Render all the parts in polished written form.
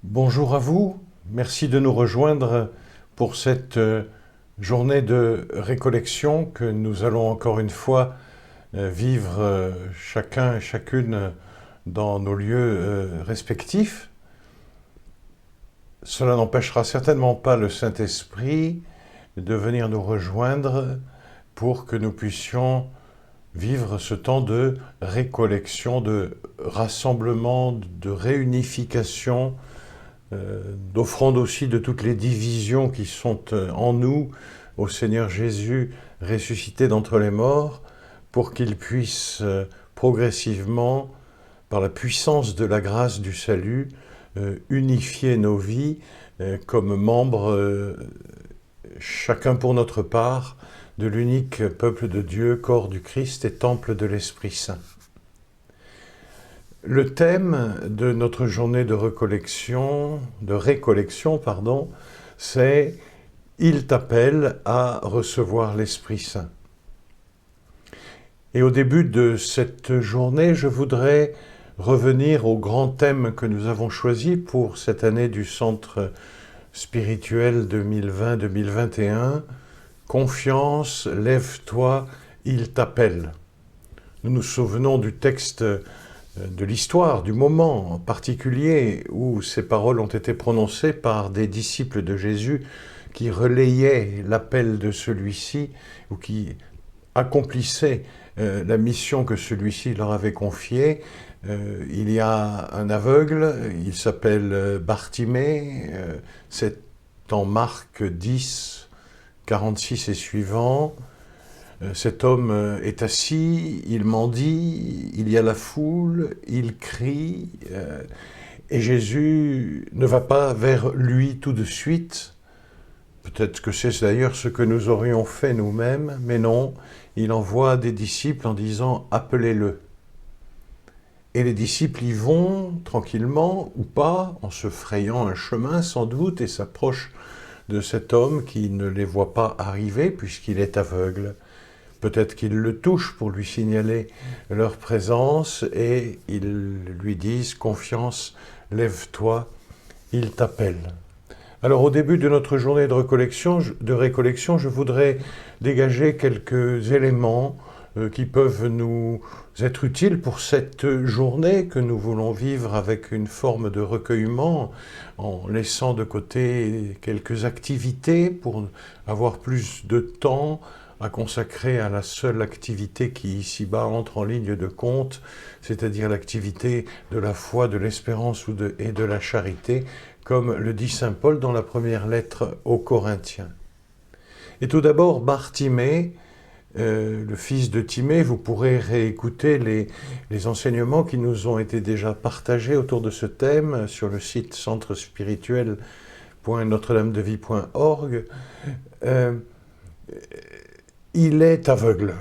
Bonjour à vous, merci de nous rejoindre pour cette journée de récollection que nous allons encore une fois vivre chacun et chacune dans nos lieux respectifs. Cela n'empêchera certainement pas le Saint-Esprit de venir nous rejoindre pour que nous puissions vivre ce temps de récollection, de rassemblement, de réunification, d'offrande aussi de toutes les divisions qui sont en nous au Seigneur Jésus ressuscité d'entre les morts, pour qu'il puisse progressivement, par la puissance de la grâce du salut, unifier nos vies comme membres, chacun pour notre part, de l'unique peuple de Dieu, corps du Christ et temple de l'Esprit Saint. Le thème de notre journée de récollection, c'est « Il t'appelle à recevoir l'Esprit Saint ». Et au début de cette journée, je voudrais revenir au grand thème que nous avons choisi pour cette année du Centre spirituel 2020-2021, « Confiance, lève-toi, il t'appelle ». Nous nous souvenons du texte de l'histoire, du moment en particulier où ces paroles ont été prononcées par des disciples de Jésus qui relayaient l'appel de celui-ci ou qui accomplissaient la mission que celui-ci leur avait confiée. Il y a un aveugle, il s'appelle Bartimée, c'est en Marc 10, 46 et suivants. Cet homme est assis, il mendie, il y a la foule, il crie, et Jésus ne va pas vers lui tout de suite. Peut-être que c'est d'ailleurs ce que nous aurions fait nous-mêmes, mais non, il envoie des disciples en disant « appelez-le ». Et les disciples y vont tranquillement ou pas, en se frayant un chemin sans doute, et s'approchent de cet homme qui ne les voit pas arriver puisqu'il est aveugle. Peut-être qu'ils le touchent pour lui signaler leur présence et ils lui disent « Confiance, lève-toi, il t'appelle ». Alors au début de notre journée de récollection, je voudrais dégager quelques éléments qui peuvent nous être utiles pour cette journée que nous voulons vivre avec une forme de recueillement, en laissant de côté quelques activités pour avoir plus de temps à consacrer à la seule activité qui ici-bas entre en ligne de compte, c'est-à-dire l'activité de la foi, de l'espérance et de la charité, comme le dit saint Paul dans la première lettre aux Corinthiens. Et tout d'abord, Bartimée, le fils de Timée, vous pourrez réécouter les enseignements qui nous ont été déjà partagés autour de ce thème sur le site centrespirituel.notre-dame-de-vie.org. Il est aveugle,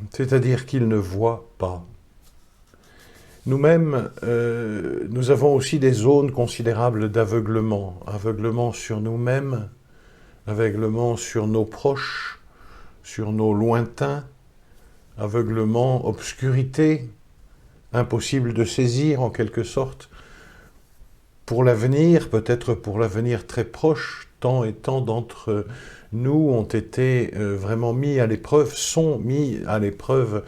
c'est-à-dire qu'il ne voit pas. Nous-mêmes, nous avons aussi des zones considérables d'aveuglement. Aveuglement sur nous-mêmes, aveuglement sur nos proches, sur nos lointains, aveuglement, obscurité, impossible de saisir en quelque sorte. Pour l'avenir, peut-être pour l'avenir très proche, tant et tant d'entre nous ont été vraiment mis à l'épreuve, sont mis à l'épreuve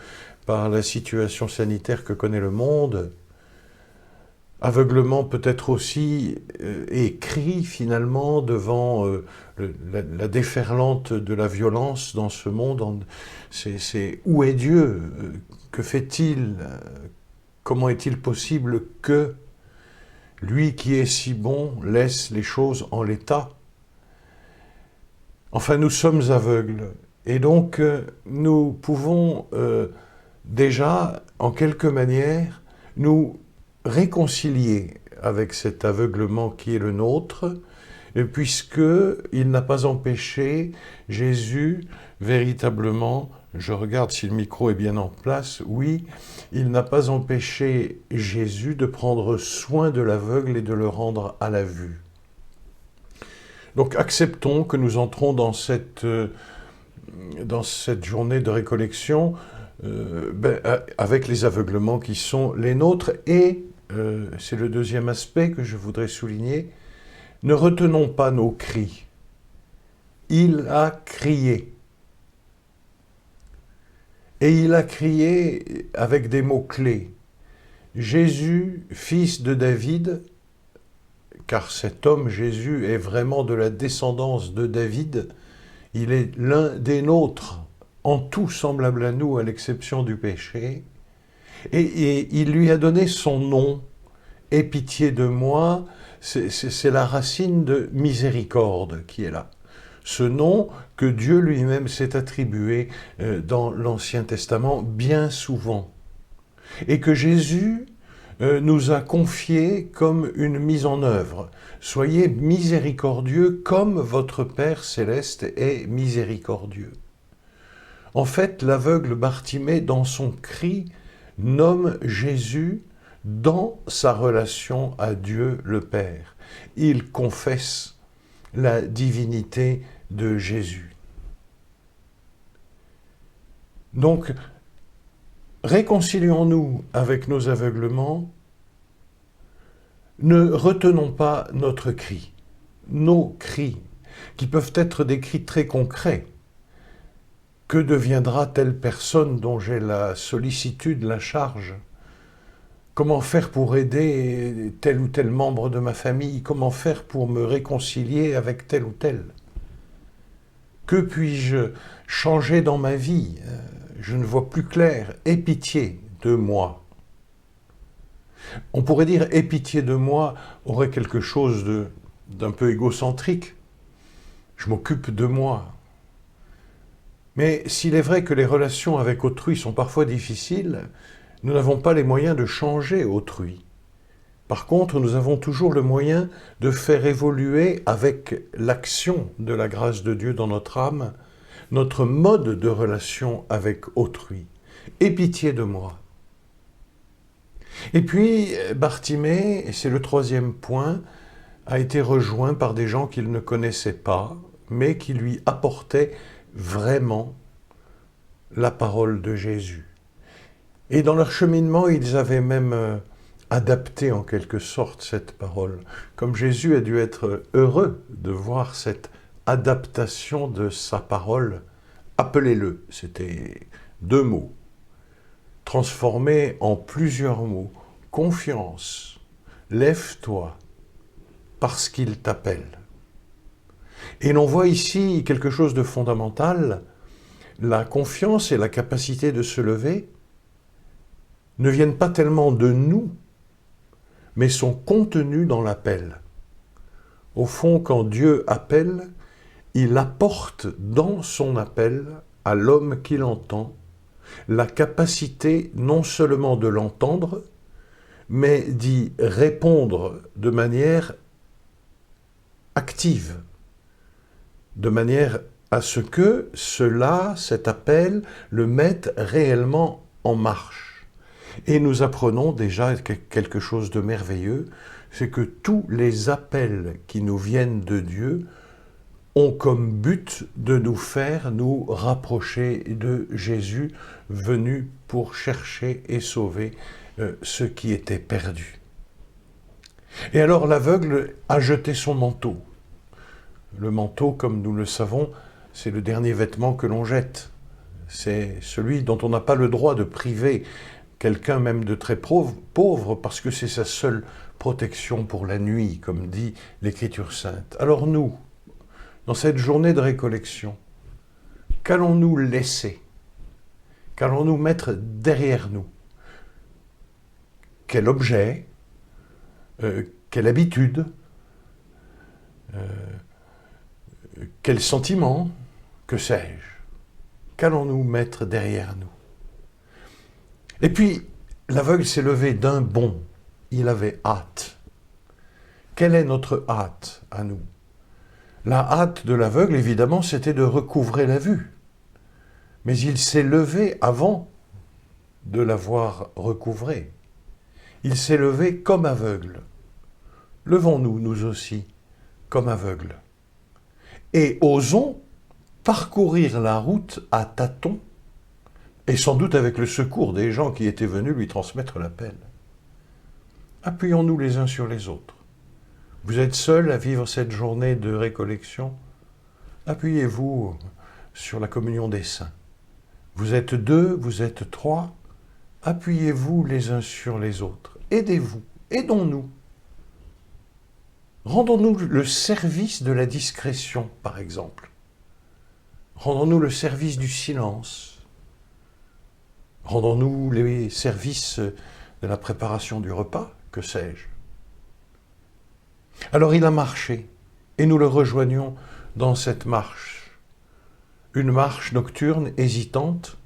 par la situation sanitaire que connaît le monde. Aveuglement peut-être aussi et cri finalement devant la déferlante de la violence dans ce monde. C'est où est Dieu? Que fait-il? Comment est-il possible que lui qui est si bon laisse les choses en l'état? Enfin, nous sommes aveugles et donc nous pouvons déjà, en quelque manière, nous réconcilier avec cet aveuglement qui est le nôtre, puisqu'il n'a pas empêché Jésus véritablement, je regarde si le micro est bien en place, oui, il n'a pas empêché Jésus de prendre soin de l'aveugle et de le rendre à la vue. Donc acceptons que nous entrons dans cette journée de récollection avec les aveuglements qui sont les nôtres et, c'est le deuxième aspect que je voudrais souligner, Ne retenons pas nos cris. Il a crié. Et il a crié avec des mots-clés. Jésus, fils de David, car cet homme, Jésus, est vraiment de la descendance de David, il est l'un des nôtres, en tout semblable à nous, à l'exception du péché, et il lui a donné son nom. Aie pitié de moi, c'est la racine de miséricorde qui est là. Ce nom que Dieu lui-même s'est attribué dans l'Ancien Testament bien souvent, et que Jésus nous a confié comme une mise en œuvre. Soyez miséricordieux comme votre Père céleste est miséricordieux. En fait, l'aveugle Bartimée, dans son cri, nomme Jésus dans sa relation à Dieu le Père. Il confesse la divinité de Jésus. Donc, réconcilions-nous avec nos aveuglements, ne retenons pas notre cri, nos cris, qui peuvent être des cris très concrets. Que deviendra telle personne dont j'ai la sollicitude, la charge ? Comment faire pour aider tel ou tel membre de ma famille? Comment faire pour me réconcilier avec tel ou tel? Que puis-je changer dans ma vie? Je ne vois plus clair. Aie pitié de moi. On pourrait dire « aie pitié de moi » aurait quelque chose d'un peu égocentrique. Je m'occupe de moi. Mais s'il est vrai que les relations avec autrui sont parfois difficiles, nous n'avons pas les moyens de changer autrui. Par contre, nous avons toujours le moyen de faire évoluer avec l'action de la grâce de Dieu dans notre âme, notre mode de relation avec autrui. Aie pitié de moi. Et puis, Bartimée, et c'est le troisième point, a été rejoint par des gens qu'il ne connaissait pas, mais qui lui apportaient vraiment la parole de Jésus. Et dans leur cheminement, ils avaient même adapté en quelque sorte cette parole. Comme Jésus a dû être heureux de voir cette adaptation de sa parole, appelez-le, c'était 2 mots, transformés en plusieurs mots. Confiance, lève-toi, parce qu'il t'appelle. Et l'on voit ici quelque chose de fondamental, la confiance et la capacité de se lever ne viennent pas tellement de nous, mais sont contenus dans l'appel. Au fond, quand Dieu appelle, il apporte dans son appel à l'homme qui l'entend la capacité non seulement de l'entendre, mais d'y répondre de manière active, de manière à ce que cela, cet appel, le mette réellement en marche. Et nous apprenons déjà quelque chose de merveilleux, c'est que tous les appels qui nous viennent de Dieu ont comme but de nous faire nous rapprocher de Jésus, venu pour chercher et sauver ceux qui étaient perdus. Et alors l'aveugle a jeté son manteau. Le manteau, comme nous le savons, c'est le dernier vêtement que l'on jette. C'est celui dont on n'a pas le droit de priver quelqu'un même de très pauvre, parce que c'est sa seule protection pour la nuit, comme dit l'Écriture sainte. Alors nous, dans cette journée de récollection, qu'allons-nous laisser? Qu'allons-nous mettre derrière nous? Quel objet? Quelle habitude? Quel sentiment? Que sais-je? Qu'allons-nous mettre derrière nous? Et puis, l'aveugle s'est levé d'un bond. Il avait hâte. Quelle est notre hâte à nous? La hâte de l'aveugle, évidemment, c'était de recouvrer la vue. Mais il s'est levé avant de l'avoir recouvrée. Il s'est levé comme aveugle. Levons-nous, nous aussi, comme aveugles. Et osons parcourir la route à tâtons, et sans doute avec le secours des gens qui étaient venus lui transmettre l'appel. Appuyons-nous les uns sur les autres. Vous êtes seul à vivre cette journée de récollection? Appuyez-vous sur la communion des saints. Vous êtes deux, vous êtes trois, appuyez-vous les uns sur les autres. Aidez-vous, aidons-nous. Rendons-nous le service de la discrétion, par exemple. Rendons-nous le service du silence. Rendons-nous les services de la préparation du repas, que sais-je. Alors il a marché, et nous le rejoignons dans cette marche. Une marche nocturne, hésitante,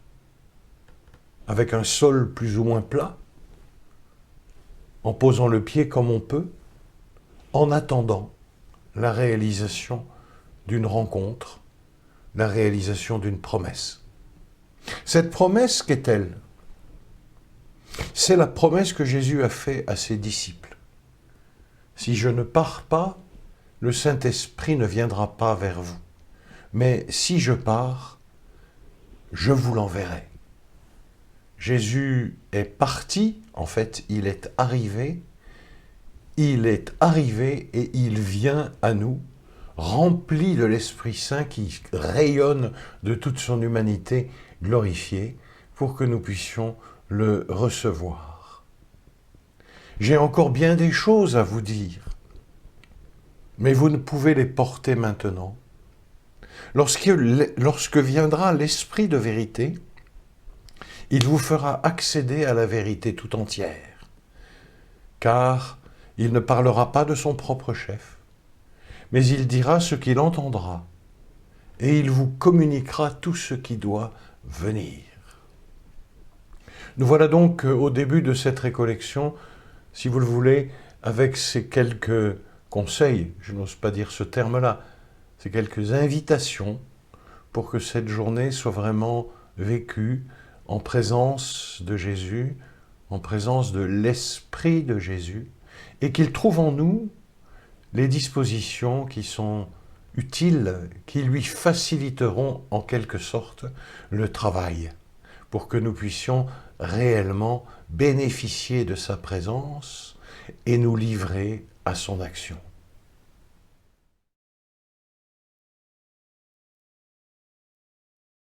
avec un sol plus ou moins plat, en posant le pied comme on peut, en attendant la réalisation d'une rencontre, la réalisation d'une promesse. Cette promesse, qu'est-elle? C'est la promesse que Jésus a faite à ses disciples. Si je ne pars pas, le Saint-Esprit ne viendra pas vers vous. Mais si je pars, je vous l'enverrai. Jésus est parti, en fait, il est arrivé et il vient à nous, rempli de l'Esprit Saint qui rayonne de toute son humanité glorifiée, pour que nous puissions le recevoir. J'ai encore bien des choses à vous dire, mais vous ne pouvez les porter maintenant. Lorsque viendra l'Esprit de vérité, il vous fera accéder à la vérité tout entière, car il ne parlera pas de son propre chef, mais il dira ce qu'il entendra, et il vous communiquera tout ce qui doit venir. Nous voilà donc au début de cette récollection, si vous le voulez, avec ces quelques conseils, je n'ose pas dire ce terme-là, ces quelques invitations pour que cette journée soit vraiment vécue en présence de Jésus, en présence de l'Esprit de Jésus, et qu'il trouve en nous les dispositions qui sont utiles, qui lui faciliteront en quelque sorte le travail, pour que nous puissions réellement bénéficier de sa présence et nous livrer à son action.